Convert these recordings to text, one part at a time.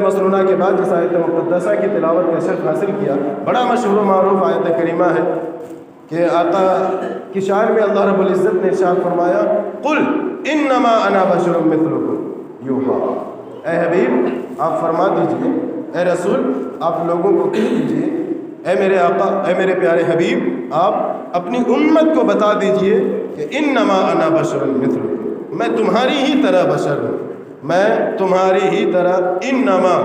مسنونہ کے بعد جس آیت مقدسہ کی تلاوت کا شرف حاصل کیا، بڑا مشہور و معروف آیت کریمہ ہے کہ آقا کی شان میں اللہ رب العزت نے ارشاد فرمایا قل انما انا بشر مثلکم یوحا، اے حبیب آپ فرما دیجئے، اے رسول آپ لوگوں کو کہہ دیجئے، اے میرے آقا، اے میرے پیارے حبیب آپ اپنی امت کو بتا دیجئے کہ انما انا بشر مثلکم، میں تمہاری ہی طرح بشر ہوں، میں تمہاری ہی طرح، انما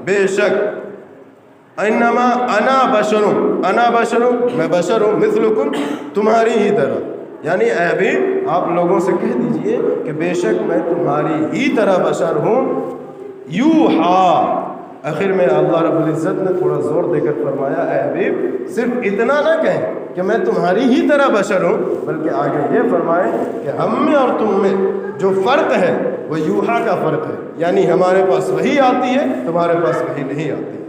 بے شک، انما انا بشروں، انا بشروں میں بشر ہوں، مثلکم تمہاری ہی طرح، یعنی اے حبیب آپ لوگوں سے کہہ دیجئے کہ بے شک میں تمہاری ہی طرح بشر ہوں، یوحا، آخر میں اللہ رب العزت نے تھوڑا زور دے کر فرمایا اے حبیب صرف اتنا نہ کہیں کہ میں تمہاری ہی طرح بشر ہوں، بلکہ آگے یہ فرمائیں کہ ہم میں اور تم میں جو فرق ہے وہ یوحا کا فرق ہے، یعنی ہمارے پاس وحی آتی ہے، تمہارے پاس وحی نہیں آتی ہے۔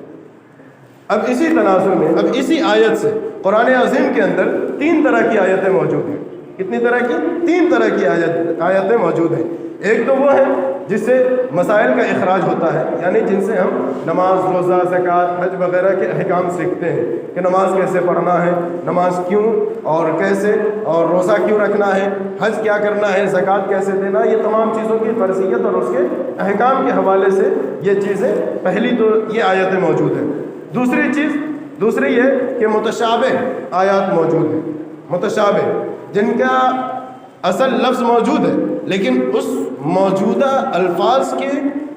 اب اسی تناظر میں، اب اسی آیت سے قرآن عظیم کے اندر 3 طرح کی آیتیں موجود ہیں۔ کتنی طرح کی؟ 3 طرح کی آیتیں موجود ہیں۔ ایک تو وہ ہے جس سے مسائل کا اخراج ہوتا ہے، یعنی جن سے ہم نماز، روزہ، زکوٰۃ، حج وغیرہ کے احکام سیکھتے ہیں کہ نماز کیسے پڑھنا ہے، نماز کیوں اور کیسے، اور روزہ کیوں رکھنا ہے، حج کیا کرنا ہے، زکوٰۃ کیسے دینا، یہ تمام چیزوں کی فرضیت اور اس کے احکام کے حوالے سے یہ چیزیں، پہلی تو یہ آیتیں موجود ہیں۔ دوسری یہ کہ متشابہ آیات موجود ہیں، متشابہ جن کا اصل لفظ موجود ہے لیکن اس موجودہ الفاظ کے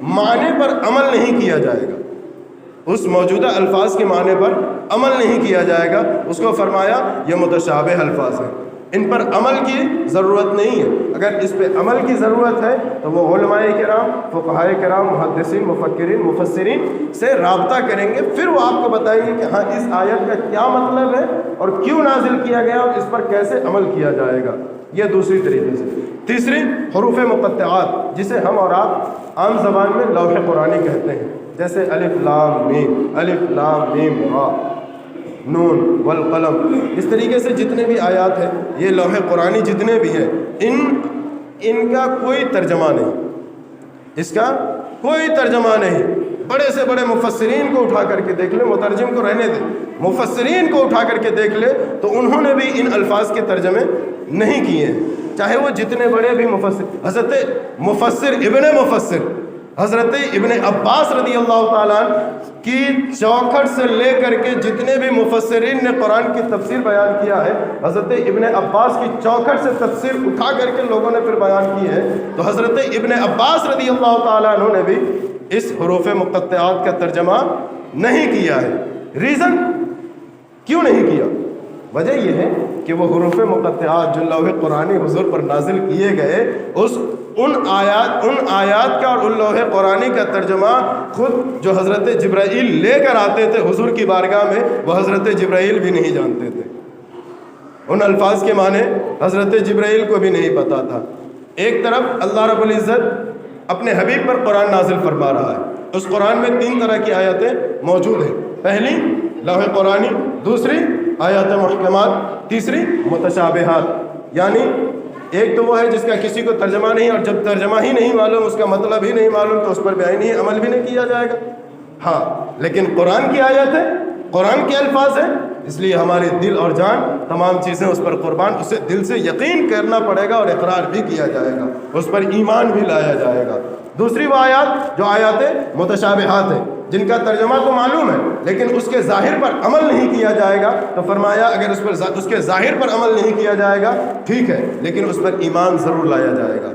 معنی پر عمل نہیں کیا جائے گا، اس موجودہ الفاظ کے معنی پر عمل نہیں کیا جائے گا، اس کو فرمایا یہ متشابہ الفاظ ہیں، ان پر عمل کی ضرورت نہیں ہے۔ اگر اس پہ عمل کی ضرورت ہے تو وہ علماء کرام، فقہاء کرام، محدثین، مفکرین، مفسرین سے رابطہ کریں گے، پھر وہ آپ کو بتائیں گے کہ ہاں اس آیت کا کیا مطلب ہے اور کیوں نازل کیا گیا اور اس پر کیسے عمل کیا جائے گا، یہ دوسری طریقے سے۔ تیسری حروف مقطعات، جسے ہم اور آپ عام زبان میں لوح قرآنی کہتے ہیں، جیسے الف لام میم، الف لام میم را، نون والقلم، اس طریقے سے جتنے بھی آیات ہیں، یہ لوح قرآنی جتنے بھی ہیں، ان کا کوئی ترجمہ نہیں، اس کا کوئی ترجمہ نہیں۔ بڑے سے بڑے مفسرین کو اٹھا کر کے دیکھ لیں، مترجم کو رہنے دیں، مفسرین کو اٹھا کر کے دیکھ لیں تو انہوں نے بھی ان الفاظ کے ترجمے نہیں کیے ہیں، چاہے وہ جتنے بڑے بھی مفسر، حضرت ابن عباس رضی اللہ تعالیٰ کی چوکھٹ سے لے کر کے جتنے بھی مفسرین نے قرآن کی تفسیر بیان کیا ہے، حضرت ابن عباس کی چوکھٹ سے تفسیر اٹھا کر کے لوگوں نے پھر بیان کی ہے، تو حضرت ابن عباس رضی اللہ تعالیٰ عنہ نے بھی اس حروف مقطعات کا ترجمہ نہیں کیا ہے۔ ریزن کیوں نہیں کیا؟ وجہ یہ ہے کہ وہ حروف مقطعات جو لوح قرآنی حضور پر نازل کیے گئے، ان آیات کا اور ان لوح قرآنی کا ترجمہ خود جو حضرت جبرائیل لے کر آتے تھے حضور کی بارگاہ میں، وہ حضرت جبرائیل بھی نہیں جانتے تھے، ان الفاظ کے معنی حضرت جبرائیل کو بھی نہیں پتا تھا۔ ایک طرف اللہ رب العزت اپنے حبیب پر قرآن نازل فرما رہا ہے، اس قرآن میں 3 طرح کی آیتیں موجود ہیں، پہلی لوح قرآنی، دوسری آیات محکمات، تیسری متشابہات، یعنی ایک تو وہ ہے جس کا کسی کو ترجمہ نہیں، اور جب ترجمہ ہی نہیں معلوم، اس کا مطلب ہی نہیں معلوم، تو اس پر بعینی عمل بھی نہیں کیا جائے گا۔ ہاں لیکن قرآن کی آیت ہے، قرآن کے الفاظ ہیں، اس لیے ہماری دل اور جان تمام چیزیں اس پر قربان، اسے دل سے یقین کرنا پڑے گا اور اقرار بھی کیا جائے گا، اس پر ایمان بھی لایا جائے گا۔ دوسری وہ آیات جو آیات متشابہات ہیں، جن کا ترجمہ تو معلوم ہے لیکن اس کے ظاہر پر عمل نہیں کیا جائے گا، تو فرمایا اگر اس کے ظاہر پر عمل نہیں کیا جائے گا ٹھیک ہے، لیکن اس پر ایمان ضرور لایا جائے گا۔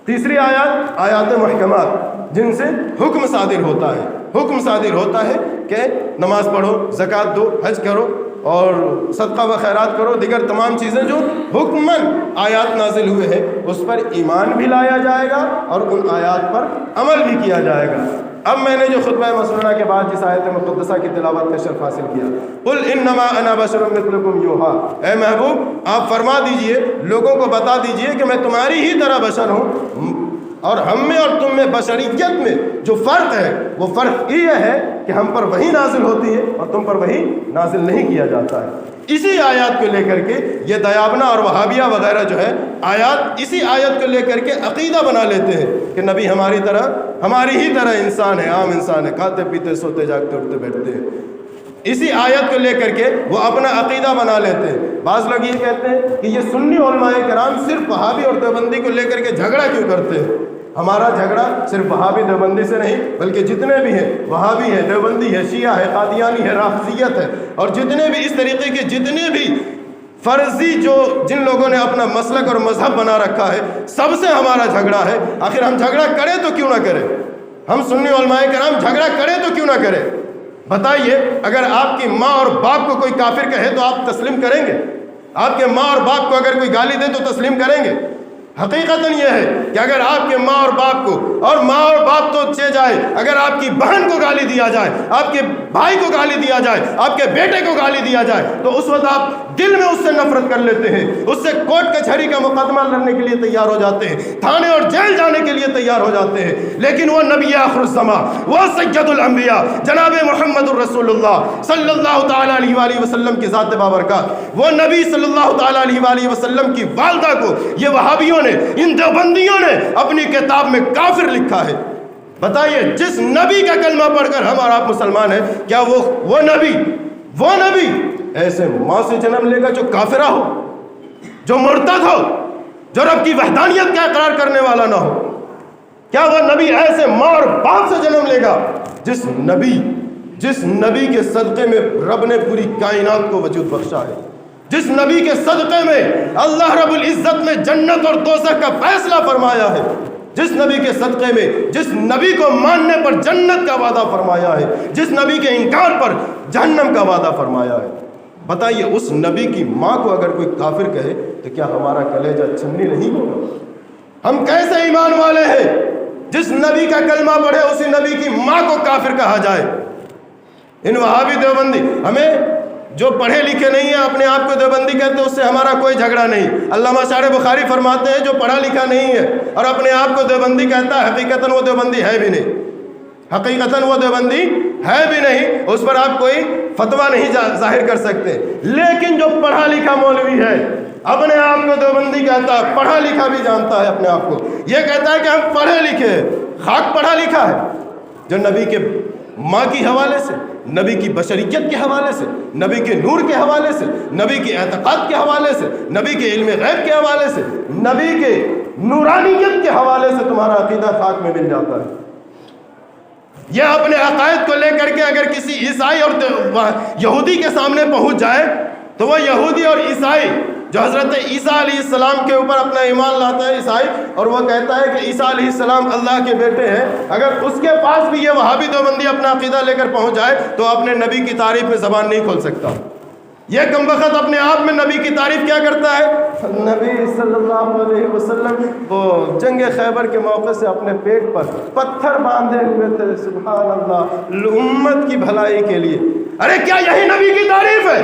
تیسری آیات محکمات، جن سے حکم صادر ہوتا ہے کہ نماز پڑھو، زکوٰۃ دو، حج کرو اور صدقہ و خیرات کرو، دیگر تمام چیزیں جو حکماً آیات نازل ہوئے ہیں اس پر ایمان بھی لایا جائے گا اور ان آیات پر عمل بھی کیا جائے گا۔ اب میں نے جو خطبہ مسنونہ کے بعد جس آیت مقدسہ کی تلاوت کا شرف حاصل کیا، قل انما انا بشر مثلکم یوحا، اے محبوب آپ فرما دیجئے، لوگوں کو بتا دیجئے کہ میں تمہاری ہی طرح بشر ہوں، اور ہم میں اور تم میں بشریت میں جو فرق ہے وہ فرق یہ ہے کہ ہم پر وحی نازل ہوتی ہے اور تم پر وحی نازل نہیں کیا جاتا ہے۔ اسی آیات کو لے کر کے یہ دیابنا اور وہابیہ وغیرہ جو ہے آیات، اسی آیت کو لے کر کے عقیدہ بنا لیتے ہیں کہ نبی ہماری ہی طرح انسان ہے، عام انسان ہے، کھاتے پیتے سوتے جاگتے اٹھتے بیٹھتے ہیں۔ اسی آیت کو لے کر کے وہ اپنا عقیدہ بنا لیتے ہیں۔ بعض لوگ یہ کہتے ہیں کہ یہ سنی علماء کرام صرف وہابی اور دیوبندی کو لے کر کے جھگڑا کیوں کرتے ہیں؟ ہمارا جھگڑا صرف وہابی دیوبندی سے نہیں بلکہ جتنے بھی ہیں، وہابی ہے، دیوبندی ہے، شیعہ ہے، قادیانی ہے، رافضیت ہے، اور جتنے بھی اس طریقے کے جتنے بھی فرضی جن لوگوں نے اپنا مسلک اور مذہب بنا رکھا ہے، سب سے ہمارا جھگڑا ہے۔ آخر ہم جھگڑا کریں تو کیوں نہ کریں؟ ہم سنی علماء کرام جھگڑا کریں تو کیوں نہ کریں؟ بتائیے، اگر آپ کی ماں اور باپ کو کوئی کافر کہے تو آپ تسلیم کریں گے؟ آپ کے ماں اور باپ کو اگر کوئی گالی دے تو تسلیم کریں گے؟ حقیقتاً یہ ہے کہ اگر آپ کے ماں اور باپ کو، اور ماں اور باپ تو چے جائے، اگر آپ کی بہن کو گالی دیا جائے، آپ کے بھائی کو گالی دیا جائے، آپ کے بیٹے کو گالی دیا جائے، تو اس وقت آپ دل میں اس سے نفرت کر لیتے ہیں، اس سے کوٹ کچہری کا مقدمہ لڑنے کے لیے تیار ہو جاتے ہیں، تھانے اور جیل جانے کے لیے تیار ہو جاتے ہیں۔ لیکن وہ نبی آخر الزماں، وہ سید الانبیاء جناب محمد الرسول اللہ صلی اللہ تعالیٰ علیہ وآلہ وسلم کی ذات بابرکات، وہ نبی صلی اللہ تعالیٰ علیہ وآلہ وسلم کی والدہ کو یہ وہابیوں نے، ان دیوبندیوں نے اپنی کتاب میں کافر لکھا ہے۔ بتائیے، جس نبی کا کلمہ پڑھ کر ہم اور آپ مسلمان ہیں، کیا وہ نبی ایسے ماں سے جنم لے گا جو کافرہ ہو، جو مرتد ہو، جو رب کی وحدانیت کا اقرار کرنے والا نہ ہو؟ کیا وہ نبی ایسے ماں اور باپ سے جنم لے گا جس نبی کے صدقے میں رب نے پوری کائنات کو وجود بخشا ہے، جس نبی کے صدقے میں اللہ رب العزت نے جنت اور دوزخ کا فیصلہ فرمایا ہے، جس نبی کے صدقے میں، جس نبی کو ماننے پر جنت کا وعدہ فرمایا ہے، جس نبی کے انکار پر جہنم کا وعدہ فرمایا ہے؟ بتائیے، اس نبی کی ماں کو اگر کوئی کافر کہے تو کیا ہمارا کلیجہ چھنی نہیں ہوگا؟ ہم کیسے ایمان والے ہیں؟ جس نبی کا کلمہ پڑھے اسی نبی کی ماں کو کافر کہا جائے۔ ان وہابی دیوبندی، ہمیں جو پڑھے لکھے نہیں ہیں اپنے آپ کو دیوبندی کہتے ہیں، اس سے ہمارا کوئی جھگڑا نہیں۔ علامہ شارح بخاری فرماتے ہیں جو پڑھا لکھا نہیں ہے اور اپنے آپ کو دیوبندی کہتا ہے، حقیقتاً وہ دیوبندی ہے بھی نہیں، حقیقتاً وہ دیوبندی ہے بھی نہیں، اس پر آپ کوئی فتویٰ نہیں ظاہر کر سکتے۔ لیکن جو پڑھا لکھا مولوی ہے، اپنے آپ کو دیوبندی کہتا ہے، پڑھا لکھا بھی جانتا ہے اپنے آپ کو، یہ کہتا ہے کہ ہم پڑھے لکھے ہیں، خاک پڑھا لکھا ہے، جو نبی کے ماں کی حوالے سے، نبی کی بشریت کے حوالے سے، نبی کے نور کے حوالے سے، نبی کے اعتقاد کے حوالے سے، نبی کے علم غیب کے حوالے سے، نبی کے نورانیت کے حوالے سے تمہارا عقیدہ خاک میں مل جاتا ہے۔ یہ اپنے عقائد کو لے کر کے اگر کسی عیسائی اور یہودی کے سامنے پہنچ جائے تو وہ یہودی اور عیسائی جو حضرت عیسیٰ علیہ السلام کے اوپر اپنا ایمان لاتا ہے عیسائی، اور وہ کہتا ہے کہ عیسیٰ علیہ السلام اللہ کے بیٹے ہیں، اگر اس کے پاس بھی یہ وہابی دیوبندی اپنا عقیدہ لے کر پہنچ جائے تو اپنے نبی کی تعریف میں زبان نہیں کھول سکتا۔ یہ کمبخت اپنے آپ میں نبی کی تعریف کیا کرتا ہے؟ نبی صلی اللہ علیہ وسلم وہ جنگ خیبر کے موقع سے اپنے پیٹ پر پتھر باندھے ہوئے تھے، سبحان اللہ، امت کی بھلائی کے لیے۔ ارے کیا یہی نبی کی تعریف ہے؟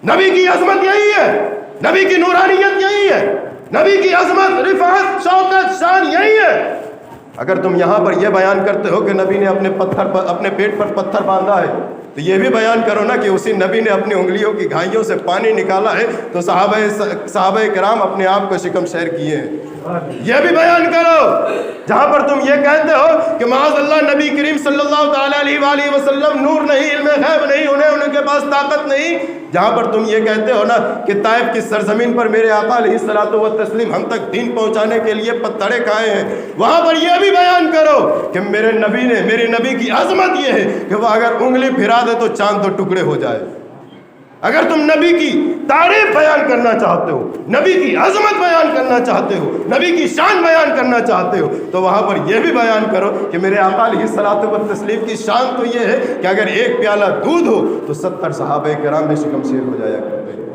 نبی کی عظمت یہی ہے؟ نبی کی نورانیت یہی ہے؟ نبی کی عظمت، رفعت، شوکت، شان یہی ہے؟ اگر تم یہاں پر یہ بیان کرتے ہو کہ نبی نے اپنے پیٹ پر پتھر باندھا ہے تو یہ بھی بیان کرو نا کہ اسی نبی نے اپنی انگلیوں کی گھائیوں سے پانی نکالا ہے تو صحابہ کرام اپنے آپ کو شکم شیر کیے ہیں۔ یہ بھی بیان کرو۔ جہاں پر تم یہ کہتے ہو کہ معاذ اللہ نبی کریم صلی اللہ تعالیٰ علیہ وآلہ وسلم نور نہیں، علم غیب نہیں، ان کے پاس طاقت نہیں، جہاں پر تم یہ کہتے ہو نا کہ طائف کی سرزمین پر میرے آقا علیہ الصلوۃ والتسلیم ہم تک دین پہنچانے کے لیے پتھرے کھائے ہیں، وہاں پر یہ بھی بیان کرو کہ میرے نبی کی عظمت یہ ہے کہ وہ اگر انگلی پھرا دے تو چاند تو ٹکڑے ہو جائے۔ اگر تم نبی کی تعریف بیان کرنا چاہتے ہو، نبی کی عظمت بیان کرنا چاہتے ہو، نبی کی شان بیان کرنا چاہتے ہو تو وہاں پر یہ بھی بیان کرو کہ میرے آقا علیہ الصلوۃ والتسلیم کی شان تو یہ ہے کہ اگر ایک پیالہ دودھ ہو تو 70 صحابہ کرام میں شکم شیر ہو جایا کرتے ہیں۔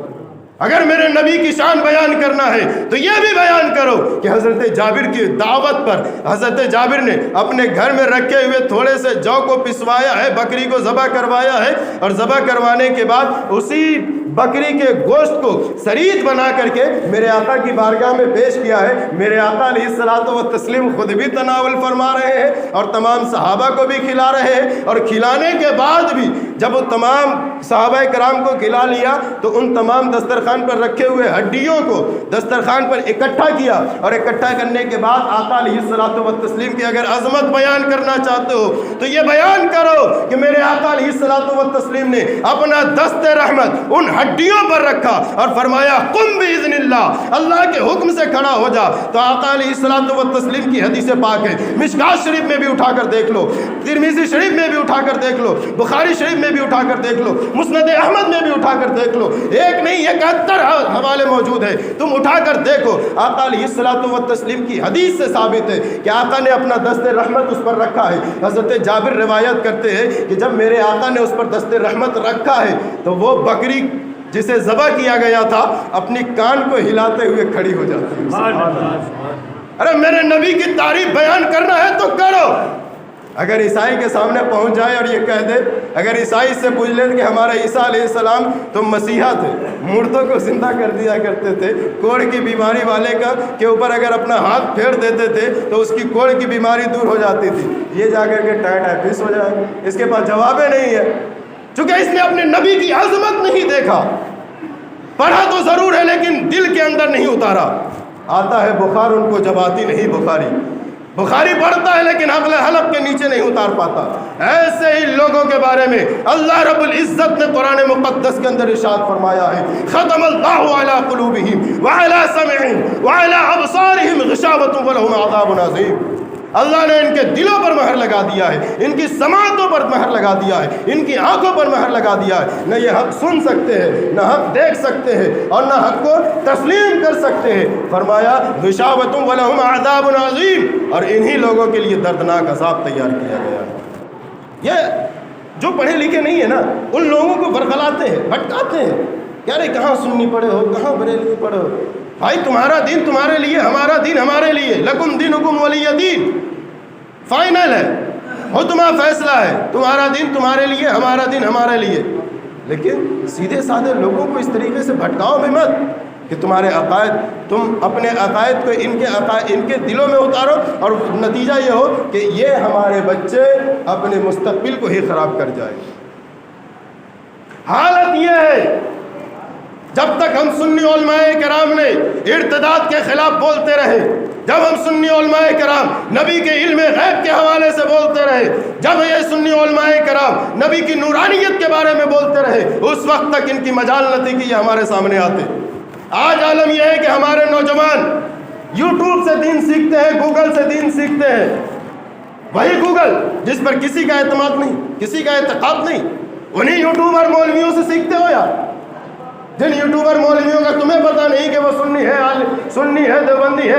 اگر میرے نبی کی شان بیان کرنا ہے تو یہ بھی بیان کرو کہ حضرت جابر کی دعوت پر حضرت جابر نے اپنے گھر میں رکھے ہوئے تھوڑے سے جو کو پسوایا ہے، بکری کو ذبح کروایا ہے، اور ذبح کروانے کے بعد اسی بکری کے گوشت کو سرید بنا کر کے میرے آقا کی بارگاہ میں پیش کیا ہے۔ میرے آقا علیہ الصلوۃ والتسلیم خود بھی تناول فرما رہے ہیں اور تمام صحابہ کو بھی کھلا رہے ہیں، اور کھلانے کے بعد بھی جب وہ تمام صحابہ کرام کو کھلا لیا تو ان تمام دسترخوان پر رکھے ہوئے ہڈیوں کو دسترخوان پر اکٹھا کیا، اور اکٹھا کرنے کے بعد آقا علیہ الصلوۃ والتسلیم کی اگر عظمت بیان کرنا چاہتے ہو تو یہ بیان کرو کہ میرے آقا علیہ الصلوۃ والتسلیم نے اپنا دست رحمت ان ہڈیوں پر رکھا اور فرمایا قم باذن اللہ، اللہ کے حکم سے کھڑا ہو جا۔ تو آقا علیہ الصلوۃ والتسلیم کی حدیث پاک ہے، مشکات شریف میں بھی اٹھا کر دیکھ لو، ترمذی شریف میں بھی اٹھا کر دیکھ لو، بخاری شریف میں بھی اٹھا کر دیکھ لو، مسند احمد میں بھی اٹھا کر دیکھ لو، ایک نہیں 71 حوالے موجود ہیں، تم اٹھا کر دیکھو۔ آقا علیہ الصلوۃ والتسلیم کی حدیث سے ثابت ہے کہ آقا نے اپنا دست رحمت اس پر رکھا ہے۔ حضرت جابر روایت کرتے ہیں کہ جب میرے آقا نے اس پر دست رحمت رکھا ہے تو وہ بکری جسے ذبح کیا گیا تھا اپنی کان کو ہلاتے ہوئے کھڑی ہو جاتی ہے۔ ارے میرے نبی کی تعریف بیان کرنا ہے تو کرو۔ اگر عیسائی کے سامنے پہنچ جائے اور یہ کہہ دے، اگر عیسائی سے پوچھ لے کہ ہمارے عیسیٰ علیہ السلام تو مسیحا تھے، مردوں کو زندہ کر دیا کرتے تھے، کوڑ کی بیماری والے کا کے اوپر اگر اپنا ہاتھ پھیر دیتے تھے تو اس کی کوڑ کی بیماری دور ہو جاتی تھی، یہ جا کر کے ٹائفس ہو جائے، اس کے پاس جواب نہیں ہے، چونکہ اس نے اپنے نبی کی عظمت نہیں دیکھا۔ پڑھا تو ضرور ہے لیکن دل کے اندر نہیں اتارا۔ آتا ہے بخار ان کو جب آتی نہیں بخاری پڑھتا ہے لیکن عقل حلق کے نیچے نہیں اتار پاتا۔ ایسے ہی لوگوں کے بارے میں اللہ رب العزت نے قرآن مقدس کے اندر ارشاد فرمایا ہے، ختم اللہ علی قلوبہم وعلی سمعہم وعلی ابصارہم غشاوۃ ولہم عذاب عظیم۔ اللہ نے ان کے دلوں پر مہر لگا دیا ہے، ان کی سماعتوں پر مہر لگا دیا ہے، ان کی آنکھوں پر مہر لگا دیا ہے، نہ یہ حق سن سکتے ہیں، نہ حق دیکھ سکتے ہیں، اور نہ حق کو تسلیم کر سکتے ہیں۔ فرمایا غشاوۃ ولہم عذاب عظیم، اور انہی لوگوں کے لیے دردناک عذاب تیار کیا گیا ہے۔ یہ جو پڑھے لکھے نہیں ہیں نا، ان لوگوں کو برگلاتے ہیں، بھٹکاتے ہیں، کہہ رہے کہاں سنی پڑھے ہو، کہاں بریلوی پڑھے ہو۔ بھائی تمہارا دین تمہارے لیے، ہمارا دین ہمارے لیے، لکم دینکم ولی دین، فائنل ہے، حتمی فیصلہ ہے، تمہارا دین تمہارے لیے، ہمارا دین ہمارے لیے۔ لیکن سیدھے سادھے لوگوں کو اس طریقے سے بھٹکاؤ بھی مت کہ تمہارے عقائد، تم اپنے عقائد کو ان کے دلوں میں اتارو اور نتیجہ یہ ہو کہ یہ ہمارے بچے اپنے مستقبل کو ہی خراب کر جائے۔ حالت یہ ہے جب تک ہم سنی علماء کرام نے ارتداد کے خلاف بولتے رہے، جب ہم سنی علماء کرام نبی کے علم غیب کے حوالے سے بولتے رہے، جب یہ سنی علماء کرام نبی کی نورانیت کے بارے میں بولتے رہے، اس وقت تک ان کی مجال نہ تھی کہ یہ ہمارے سامنے آتے۔ آج عالم یہ ہے کہ ہمارے نوجوان یوٹیوب سے دین سیکھتے ہیں، گوگل سے دین سیکھتے ہیں، وہی گوگل جس پر کسی کا اعتماد نہیں، کسی کا اعتقاد نہیں، انہیں یوٹیوبر مولویوں سے سیکھتے ہو، یا جن یوٹیوبر مولویوں کا تمہیں پتہ نہیں کہ وہ سنی ہے دیوبندی ہے،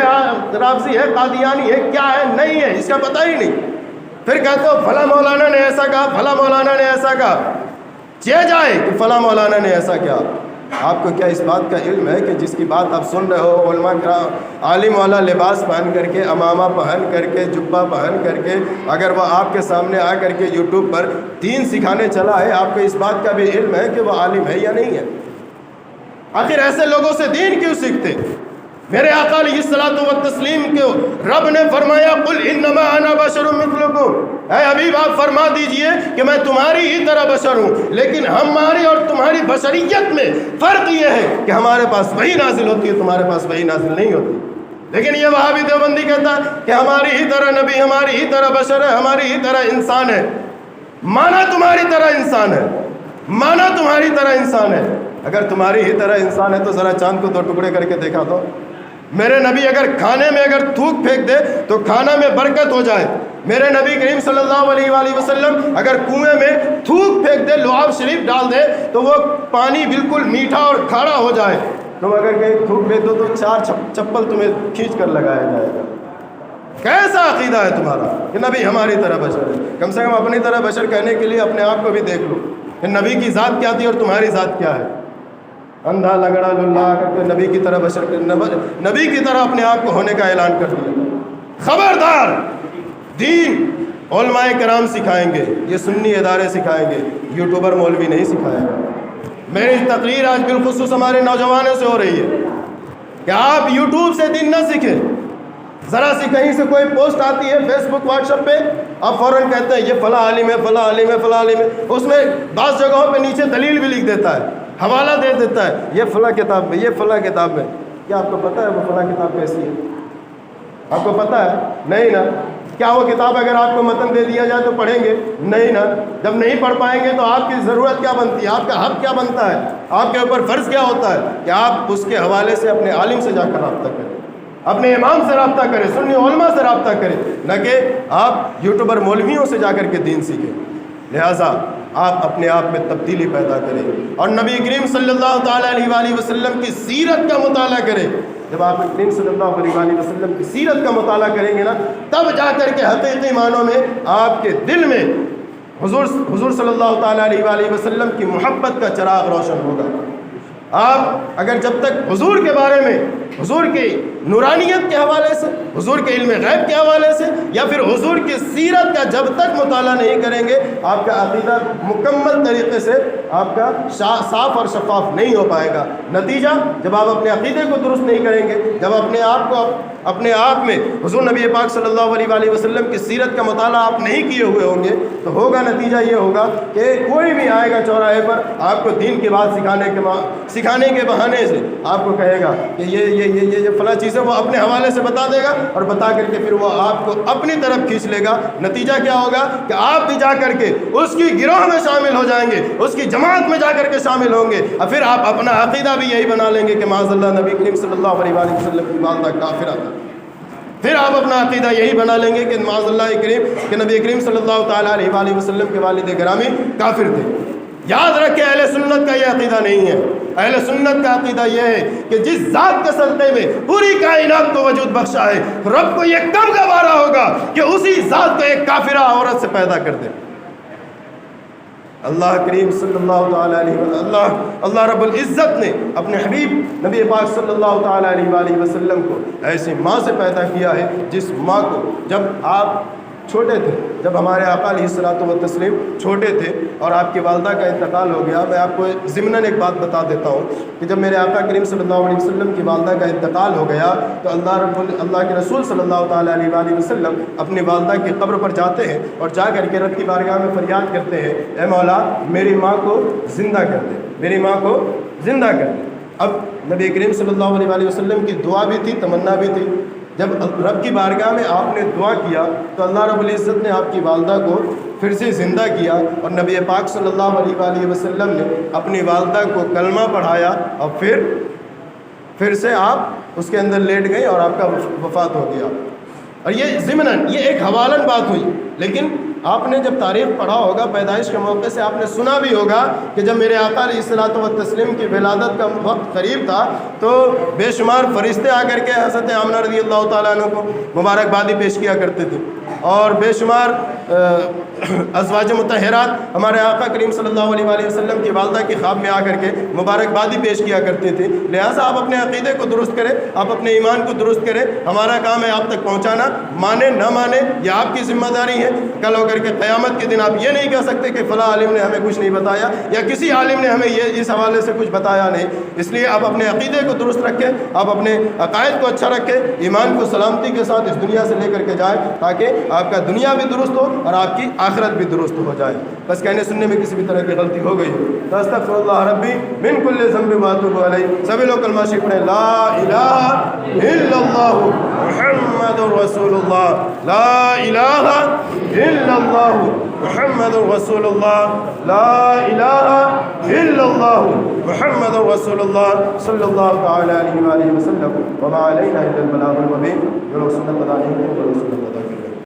رافضی ہے، قادیانی ہے، کیا ہے، نہیں ہے، اس کا پتہ ہی نہیں، پھر کہتے ہو فلاں مولانا نے ایسا کہا، فلاں مولانا نے ایسا کہا، چہ جائے کہ فلاں مولانا نے ایسا کیا۔ آپ کو کیا اس بات کا علم ہے کہ جس کی بات آپ سن رہے ہو، علماء کرام عالم والا لباس پہن کر کے، امامہ پہن کر کے، جبہ پہن کر کے، اگر وہ آپ کے سامنے آ کر کے یوٹیوب پر دین سکھانے چلا ہے، آپ کو اس بات کا بھی علم ہے کہ وہ عالم ہے یا نہیں ہے؟ آخر ایسے لوگوں سے دین کیوں سیکھتے؟ میرے آقا علیہ الصلوۃ والتسلیم کو رب نے فرمایا قل انما انا بشر مثلکم، اے حبیب آپ فرما دیجئے کہ میں تمہاری ہی طرح بشر ہوں، لیکن ہماری اور تمہاری بشریت میں فرق یہ ہے کہ ہمارے پاس وحی نازل ہوتی ہے، تمہارے پاس وحی نازل نہیں ہوتی۔ لیکن یہ وہابی دیوبندی کہتا ہے کہ ہماری ہی طرح نبی، ہماری ہی طرح بشر ہے، ہماری ہی طرح انسان ہے۔ مانا تمہاری طرح انسان ہے، مانا تمہاری طرح انسان ہے۔ اگر تمہاری ہی طرح انسان ہے تو ذرا چاند کو دو ٹکڑے کر کے دیکھا دو۔ میرے نبی اگر کھانے میں اگر تھوک پھینک دے تو کھانا میں برکت ہو جائے۔ میرے نبی کریم صلی اللہ علیہ وآلہ وسلم اگر کنویں میں تھوک پھینک دے، لعاب شریف ڈال دے تو وہ پانی بالکل میٹھا اور کھارا ہو جائے۔ تم اگر کہیں تھوک پھینک دو تو 4 چپل تمہیں کھینچ کر لگایا جائے گا۔ کیسا عقیدہ ہے تمہارا کہ نبی ہماری طرح بشر ہے؟ کم سے کم اپنی طرح بشر کہنے کے لیے اپنے آپ کو بھی دیکھ لو کہ نبی کی ذات کیا تھی اور تمہاری ذات کیا ہے۔ اندھا لنگڑا للا کر کے نبی کی طرح نبی کی طرح اپنے آپ کو ہونے کا اعلان کر دیا. خبردار، دین علماء کرام سکھائیں گے، یہ سنی ادارے سکھائیں گے، یوٹیوبر مولوی نہیں سکھائے گا. میری تقریر آج بالخصوص ہمارے نوجوانوں سے ہو رہی ہے کہ آپ یوٹیوب سے دین نہ سیکھیں. ذرا سی کہیں سے کوئی پوسٹ آتی ہے فیس بک واٹس ایپ پہ، آپ فوراً کہتے ہیں یہ فلاں عالم ہے، فلاں عالم ہے، فلاں عالم ہے. اس میں بعض جگہوں پہ نیچے دلیل بھی لکھ دیتا ہے، حوالہ دے دیتا ہے، یہ فلاں کتاب میں، یہ فلاں کتاب میں. کیا آپ کو پتہ ہے وہ فلاں کتاب کیسی ہے؟ آپ کو پتہ ہے؟ نہیں نا. کیا وہ کتاب اگر آپ کو متن دے دیا جائے تو پڑھیں گے؟ نہیں نا. جب نہیں پڑھ پائیں گے تو آپ کی ضرورت کیا بنتی ہے؟ آپ کا حق کیا بنتا ہے؟ آپ کے اوپر فرض کیا ہوتا ہے کہ آپ اس کے حوالے سے اپنے عالم سے جا کر رابطہ کریں، اپنے امام سے رابطہ کریں، سنی علماء سے رابطہ کریں، نہ کہ آپ یوٹیوبر مولویوں سے جا کر کے دین سیکھیں. لہٰذا آپ اپنے آپ میں تبدیلی پیدا کریں اور نبی کریم صلی اللہ تعالیٰ علیہ وآلہ وسلم کی سیرت کا مطالعہ کریں. جب آپ کریم صلی اللہ علیہ وآلہ وسلم کی سیرت کا مطالعہ کریں گے نا، تب جا کر کے حقیقی معنوں میں آپ کے دل میں حضور صلی اللہ تعالیٰ علیہ وآلہ وسلم کی محبت کا چراغ روشن ہوگا. آپ اگر جب تک حضور کے بارے میں، حضور کی نورانیت کے حوالے سے، حضور کے علم غیب کے حوالے سے، یا پھر حضور کی سیرت کا جب تک مطالعہ نہیں کریں گے، آپ کا عقیدہ مکمل طریقے سے آپ کا صاف اور شفاف نہیں ہو پائے گا. نتیجہ، جب آپ اپنے عقیدے کو درست نہیں کریں گے، جب اپنے آپ میں حضور نبی پاک صلی اللہ علیہ وآلہ وسلم کی سیرت کا مطالعہ آپ نہیں کیے ہوئے ہوں گے، تو ہوگا نتیجہ یہ ہوگا کہ کوئی بھی آئے گا چوراہے پر آپ کو دین کی بات سکھانے کے بہانے سے آپ کو کہے گا کہ یہ فلاں چیزیں وہ اپنے حوالے سے بتا دے گا، اور بتا کر کے پھر وہ آپ کو اپنی طرف کھینچ لے گا. نتیجہ کیا ہوگا کہ آپ بھی جا کر کے اس کی گروہ میں شامل ہو جائیں گے، اس کی جماعت میں جا کر کے شامل ہوں گے، اور پھر آپ اپنا عقیدہ بھی یہی بنا لیں گے کہ معاذ اللہ نبی کریم صلی اللہ علیہ وآلہ وسلم کی والدہ کافرہ تھا. پھر آپ اپنا عقیدہ یہی بنا لیں گے کہ معاذ اللہ کریم کہ نبی کریم صلی اللہ تعالیٰ علیہ وآلہ وسلم کے والد گرامی کافر تھے. یاد رکھیں، اہل سنت کا یہ عقیدہ نہیں ہے. اہل سنت کا عقیدہ یہ ہے کہ جس ذات کے صدقے میں پوری کائنات کو وجود بخشا ہے، رب کو یہ کم گوارا ہوگا کہ اسی ذات کو ایک کافرہ عورت سے پیدا کر دے. اللہ کریم صلی اللہ تعالیٰ علیہ وسلم، اللہ رب العزت نے اپنے حبیب نبی پاک صلی اللہ تعالیٰ علیہ وآلہ وسلم کو ایسی ماں سے پیدا کیا ہے جس ماں کو جب آپ چھوٹے تھے، جب ہمارے آقا علیہ الصلوۃ والتسلیم چھوٹے تھے اور آپ کی والدہ کا انتقال ہو گیا. میں آپ کو ضمناً ایک بات بتا دیتا ہوں کہ جب میرے آقا کریم صلی اللہ علیہ وسلم کی والدہ کا انتقال ہو گیا تو اللہ کے رسول صلی اللہ تعالیٰ علیہ وآلہ وسلم اپنی والدہ کی قبر پر جاتے ہیں اور جا کر کے رب کی بارگاہ میں فریاد کرتے ہیں، اے مولا میری ماں کو زندہ کر دے، میری ماں کو زندہ کر دے. اب نبی کریم صلی اللہ علیہ وآلہ وسلم کی دعا بھی تھی، تمنا بھی تھی. جب رب کی بارگاہ میں آپ نے دعا کیا تو اللہ رب العزت نے آپ کی والدہ کو پھر سے زندہ کیا، اور نبی پاک صلی اللہ علیہ وآلہ وسلم نے اپنی والدہ کو کلمہ پڑھایا، اور پھر سے آپ اس کے اندر لیٹ گئی اور آپ کا وفات ہو گیا. اور یہ ضمناً یہ ایک حوالن بات ہوئی، لیکن آپ نے جب تاریخ پڑھا ہوگا پیدائش کے موقع سے آپ نے سنا بھی ہوگا کہ جب میرے آقا علیہ الصلوۃ والتسلیم کی ولادت کا وقت قریب تھا تو بے شمار فرشتے آ کر کے حضرت آمنہ رضی اللہ تعالیٰ عنہ کو مبارکبادی پیش کیا کرتے تھے، اور بے شمار ازواج مطہرات ہمارے آقا کریم صلی اللہ علیہ وآلہ وسلم کی والدہ کی خواب میں آ کر کے مبارکبادی پیش کیا کرتے تھے. لہٰذا آپ اپنے عقیدے کو درست کریں، آپ اپنے ایمان کو درست کریں. ہمارا کام ہے آپ تک پہنچانا، مانے نہ مانے یہ آپ کی ذمہ داری ہے. کل ہو کر کے قیامت کے دن آپ یہ نہیں کہہ سکتے کہ فلاں عالم نے ہمیں کچھ نہیں بتایا یا کسی عالم نے ہمیں یہ اس حوالے سے کچھ بتایا نہیں. اس لیے آپ اپنے عقیدے کو درست رکھیں، آپ اپنے عقائد کو اچھا رکھیں، ایمان کو سلامتی کے ساتھ اس دنیا سے لے کر کے جائیں تاکہ آپ کا دنیا بھی درست ہو اور آپ کی آخرت بھی درست ہو جائے. بس کہنے سننے میں کسی بھی طرح کی غلطی ہو گئی تو استغفر اللہ ربی من کل ذنب واتوب علیہ. سبھی لوگ کلمہ شریف پڑھیں، لا الہ الا اللہ محمد رسول اللہ، لا الہ الا اللہ محمد رسول اللہ، لا الہ الا اللہ محمد رسول اللہ صلی اللہ تعالی علیہ وآلہ وسلم. وما علینا الا البلاغ المبین. جو لوگ سنت ادا نہیں کرتے وہ لوگ سنت ادا